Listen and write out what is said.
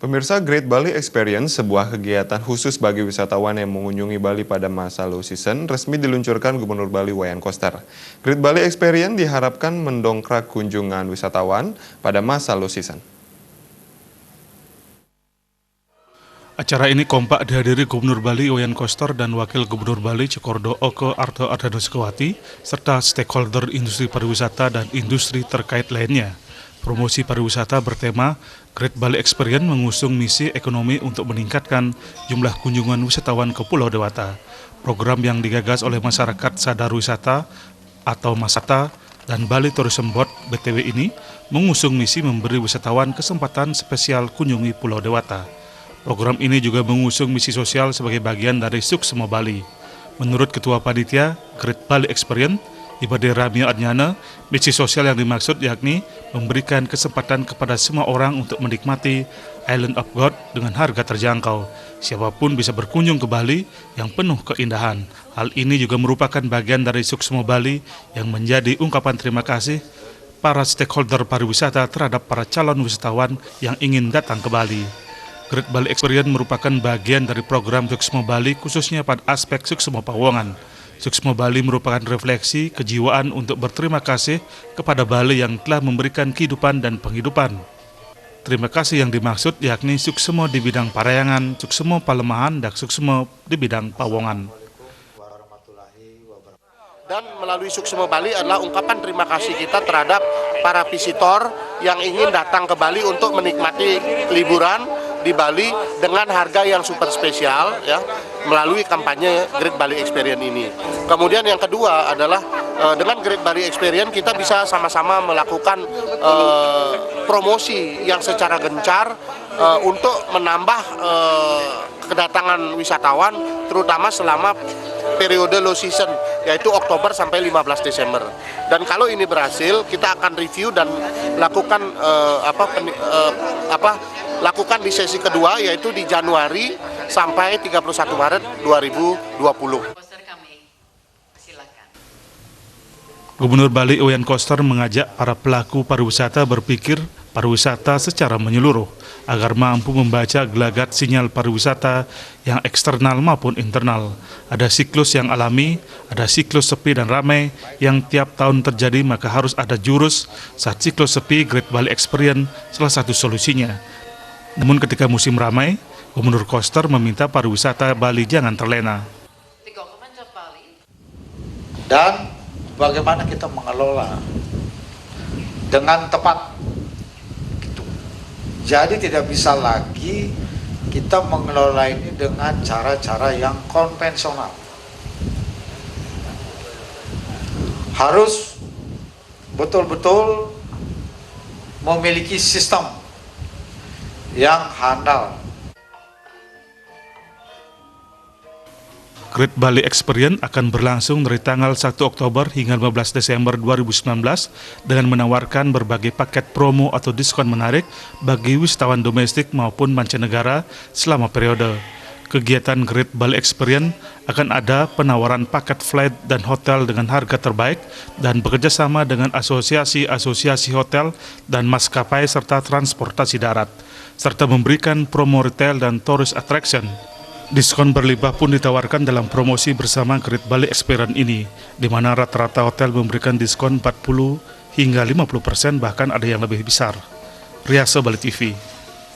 Pemirsa, Great Bali Experience, sebuah kegiatan khusus bagi wisatawan yang mengunjungi Bali pada masa low season, resmi diluncurkan Gubernur Bali Wayan Koster. Great Bali Experience diharapkan mendongkrak kunjungan wisatawan pada masa low season. Acara ini kompak dihadiri Gubernur Bali Wayan Koster dan Wakil Gubernur Bali Cokordo Oko Arto Ardhanusukawati, serta stakeholder industri pariwisata dan industri terkait lainnya. Promosi pariwisata bertema Great Bali Experience mengusung misi ekonomi untuk meningkatkan jumlah kunjungan wisatawan ke Pulau Dewata. Program yang digagas oleh Masyarakat Sadar Wisata atau Masata dan Bali Tourism Board BTW ini mengusung misi memberi wisatawan kesempatan spesial kunjungi Pulau Dewata. Program ini juga mengusung misi sosial sebagai bagian dari Suksema Bali. Menurut Ketua Panitia Great Bali Experience, Ibade Ramya Adnyana, misi sosial yang dimaksud yakni memberikan kesempatan kepada semua orang untuk menikmati Island of God dengan harga terjangkau. Siapapun bisa berkunjung ke Bali yang penuh keindahan. Hal ini juga merupakan bagian dari Suksema Bali yang menjadi ungkapan terima kasih para stakeholder pariwisata terhadap para calon wisatawan yang ingin datang ke Bali. Great Bali Experience merupakan bagian dari program Suksema Bali khususnya pada aspek Suksema Pawongan. Suksema Bali merupakan refleksi kejiwaan untuk berterima kasih kepada Bali yang telah memberikan kehidupan dan penghidupan. Terima kasih yang dimaksud yakni Suksema di bidang Parayangan, Suksema Palemahan, dan Suksema di bidang Pawongan. Dan melalui Suksema Bali adalah ungkapan terima kasih kita terhadap para visitor yang ingin datang ke Bali untuk menikmati liburan di Bali dengan harga yang super spesial ya, melalui kampanye Great Bali Experience ini. Kemudian yang kedua adalah dengan Great Bali Experience kita bisa sama-sama melakukan promosi yang secara gencar untuk menambah kedatangan wisatawan terutama selama periode low season yaitu Oktober sampai 15 Desember. Dan kalau ini berhasil, kita akan review dan lakukan lakukan di sesi kedua yaitu di Januari sampai 31 Maret 2020. Gubernur Bali Wayan Koster mengajak para pelaku pariwisata berpikir pariwisata secara menyeluruh agar mampu membaca gelagat sinyal pariwisata yang eksternal maupun internal. Ada siklus yang alami, ada siklus sepi dan ramai yang tiap tahun terjadi, maka harus ada jurus saat siklus sepi. Great Bali Experience salah satu solusinya. Namun ketika musim ramai, Gubernur Koster meminta pariwisata Bali jangan terlena. Dan bagaimana kita mengelola dengan tepat. Jadi tidak bisa lagi kita mengelola ini dengan cara-cara yang konvensional. Harus betul-betul memiliki sistem yang handal. Great Bali Experience akan berlangsung dari tanggal 1 Oktober hingga 15 Desember 2019 dengan menawarkan berbagai paket promo atau diskon menarik bagi wisatawan domestik maupun mancanegara selama periode. Kegiatan Great Bali Experience akan ada penawaran paket flight dan hotel dengan harga terbaik dan bekerjasama dengan asosiasi-asosiasi hotel dan maskapai serta transportasi darat, serta memberikan promo retail dan tourist attraction. Diskon berlimpah pun ditawarkan dalam promosi bersama Great Bali Experience ini, di mana rata-rata hotel memberikan diskon 40 hingga 50%, bahkan ada yang lebih besar. Riasa Bali TV.